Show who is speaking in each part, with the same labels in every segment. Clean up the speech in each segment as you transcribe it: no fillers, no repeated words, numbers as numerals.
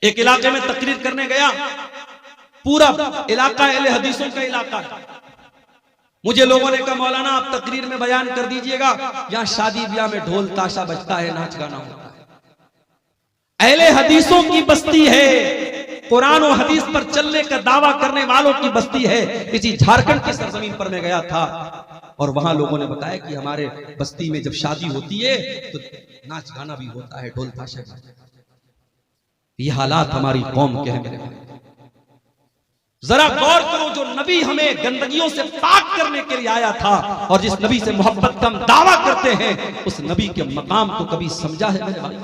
Speaker 1: एक इलाके में तकरीर करने गया, पूरा इलाका अहले हदीसों का इलाका है। मुझे लोगों ने कहा मौलाना आप तकरीर में बयान कर दीजिएगा, यहां शादी ब्याह में ढोल ताशा बजता है, नाच गाना होता है। अहले हदीसों की बस्ती है, कुरान और हदीस पर चलने का दावा करने वालों की बस्ती है। इसी झारखंड की सरजमीन पर मैं गया था और वहां लोगों ने बताया कि हमारे बस्ती में जब शादी होती है तो नाच गाना भी होता है, ढोल ताशा भी। ये हालात हमारी कौम के हैं मेरे भाई। जरा गौर करो, जो नबी हमें गंदगियों से पाक करने के लिए आया था और जिस नबी से मोहब्बत का हम दावा करते हैं, उस नबी के मकाम को कभी समझा है मेरे भाई?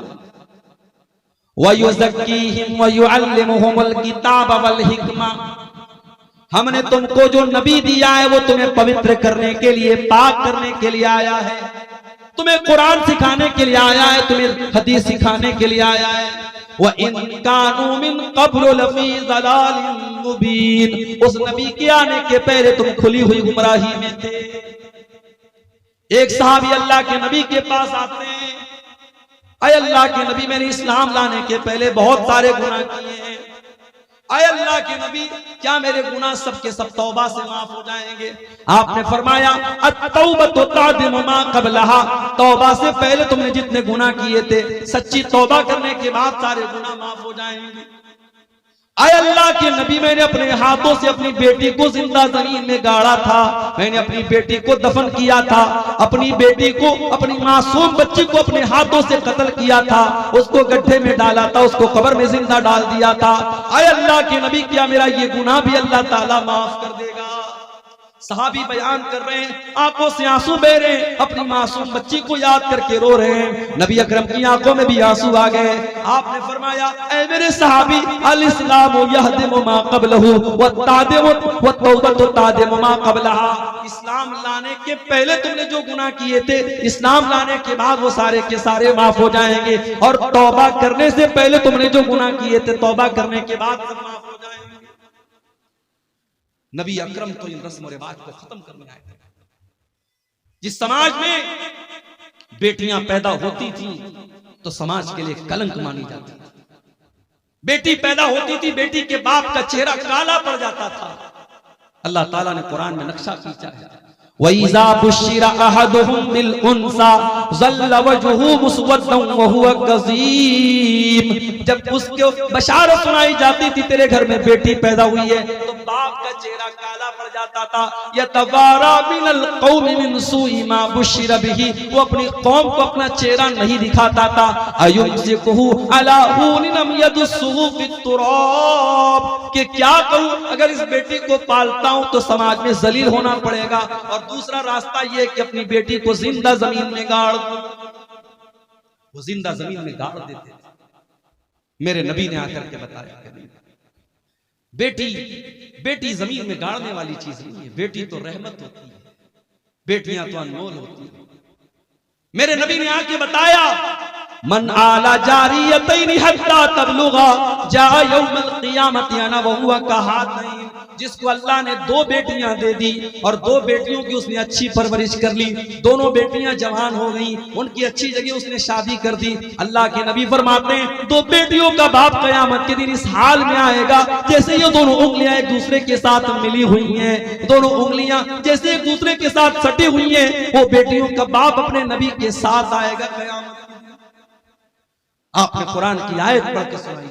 Speaker 1: वयुज़क्कीहिम वयुअल्लिमुहुमुल किताब वल हिकमा, हमने तुमको जो नबी दिया है वो तुम्हें पवित्र करने के लिए, पाक करने के लिए आया है, तुम्हें कुरान सिखाने के लिए आया है, तुम्हें हदीस सिखाने के लिए आया है। व इन कानू मिन क़ब्ल लफ़ी ज़लालिन मुबीन, उस नबी के आने के पहले तुम खुली हुई गुमराही में थे। एक सहाबी अल्लाह के नबी के पास आते हैं, अय अल्लाह के नबी मैंने इस्लाम लाने के पहले बहुत सारे गुनाह किए हैं, अय अल्लाह के नबी क्या मेरे गुनाह सब के सब तौबा से माफ हो जाएंगे? आपने फरमाया अत-तौबतु तादिमु मा क़ब्लहा, तौबा से पहले तुमने जितने गुनाह किए थे, सच्ची तौबा करने के बाद सारे गुनाह माफ हो जाएंगे। अय अल्लाह के नबी मैंने अपने हाथों से अपनी बेटी को जिंदा जमीन में गाड़ा था, मैंने अपनी बेटी को दफन किया था, अपनी बेटी को, अपनी मासूम बच्ची को अपने हाथों से कत्ल किया था, उसको गड्ढे में डाला था, उसको कब्र में जिंदा डाल दिया था। अय अल्लाह के नबी क्या मेरा ये गुनाह भी अल्लाह ताला माफ कर देगा? सहाबी बयान कर रहे हैं, आंखों से आंसू बह रहे हैं, अपनी मासूम बच्ची को याद करके रो रहे हैं। नबी अकरम की आंखों में भी आंसू आ गए। आपने फरमाया ऐ मेरे सहाबी, अल इस्लामु यहदिमु मा क़ब्लहु व तादिमु व तौबतु तादिमु मा क़ब्लहा, इस्लाम लाने के पहले तुमने जो गुनाह किए थे, इस्लाम लाने के बाद वो सारे के सारे माफ हो जाएंगे, और तौबा करने से पहले तुमने जो गुनाह किए थे, तौबा करने के बाद सब माफ हो जाएंगे। नबी अकरम तो इन रस्म और रिवाज को खत्म करने आए। जिस समाज में बेटियां पैदा होती थी तो समाज के लिए कलंक मानी जाती थी। बेटी पैदा होती थी, बेटी के बाप का चेहरा काला पड़ जाता था। अल्लाह ताला ने कुरान में नक्शा खींचा है, वइज़ा बुश्शिरा अहदुहुम बिल उन्सा ज़ल्ला वजहुहु मुस्वद्दन व हुवा कज़ीम, जब उसको बशारत सुनाई जाती थी तेरे घर में बेटी पैदा हुई है, तो बाप का चेहरा काला पड़ जाता था। यतवारा मिनल कौमि मिन सूइ मा बुश्शिरा बिही, वो अपनी कौम को अपना चेहरा नहीं दिखाता था। अयुमसिकुहु अला हुनिन अम यदुस्सुहु फित्तुराब, कि क्या कहूं, अगर इस बेटी को पालता हूं तो समाज में जलील होना पड़ेगा, और दूसरा रास्ता यह कि अपनी बेटी को जिंदा जमीन में गाड़ दूं। वो जिंदा जमीन में गाड़ देते थे। मेरे नबी ने आकर के बताया बेटी जमीन में गाड़ने वाली चीज नहीं है, बेटी तो रहमत होती है, बेटियां तो अनमोल होती है। मेरे नबी ने आके बताया मन आला जारियतैन हत्ता तबलुगा जा यौमल क़ियामति अना व हुवा कहातैन, जिसको अल्लाह ने दो बेटियां दे दी और दो बेटियों की उसने अच्छी परवरिश कर ली, दोनों बेटियां जवान हो गई, उनकी अच्छी जगह उसने शादी कर दी। अल्लाह के नबी फरमाते हैं दो बेटियों का बाप कयामत के दिन इस हाल में आएगा जैसे ये दोनों उंगलियां एक दूसरे के साथ मिली हुई हैं, दोनों उंगलियां जैसे एक दूसरे के साथ सटी हुई हैं, वो बेटियों का बाप अपने नबी के साथ आएगा कयामत। आपने कुरान की आयत पढ़ के सुनाई,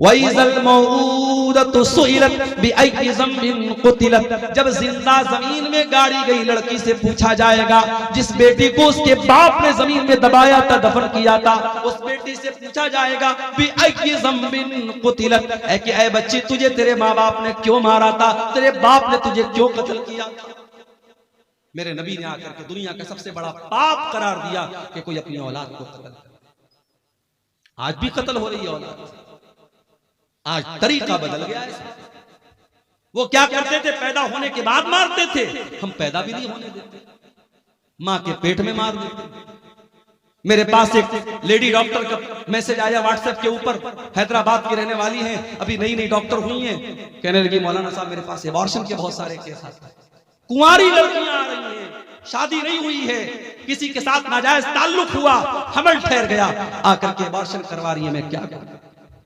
Speaker 1: वइज़ल मौऊदतु सुइलत बिअय्यि ज़म्बिन क़ुतिलत, जब जिंदा जमीन में गाड़ी गई लड़की से पूछा जाएगा, जिस बेटी को उसके बाप ने जमीन में दबाया था, दफन किया था, उस बेटी से पूछा जाएगा बिअय्यि ज़म्बिन क़ुतिलत, ऐ कि ऐ बच्ची तुझे तेरे माँ बाप ने क्यों मारा था, तेरे बाप ने तुझे क्यों कत्ल किया था? मेरे नबी ने आकर के दुनिया का सबसे बड़ा पाप करार दिया कि कोई अपनी औलाद को कत्ल करे। आज भी कत्ल हो रही है औलाद, आज तरीका बदल गया है। वो क्या करते थे, पैदा होने के बाद मारते थे, हम पैदा भी नहीं होने देते, मां के पेट में मार देते। मेरे पास एक लेडी डॉक्टर का मैसेज आया व्हाट्सएप के ऊपर, हैदराबाद की रहने वाली हैं, अभी नई नई डॉक्टर हुई हैं, कहने लगी मौलाना साहब मेरे पास एबॉर्शन के बहुत सारे केस आते हैं, कुंवारी लड़कियां आ रही हैं, शादी नहीं हुई है, किसी के साथ नाजायज ताल्लुक हुआ, हमल ठहर गया, आकर के एबॉर्शन करवा रही है, मैं क्या करूं?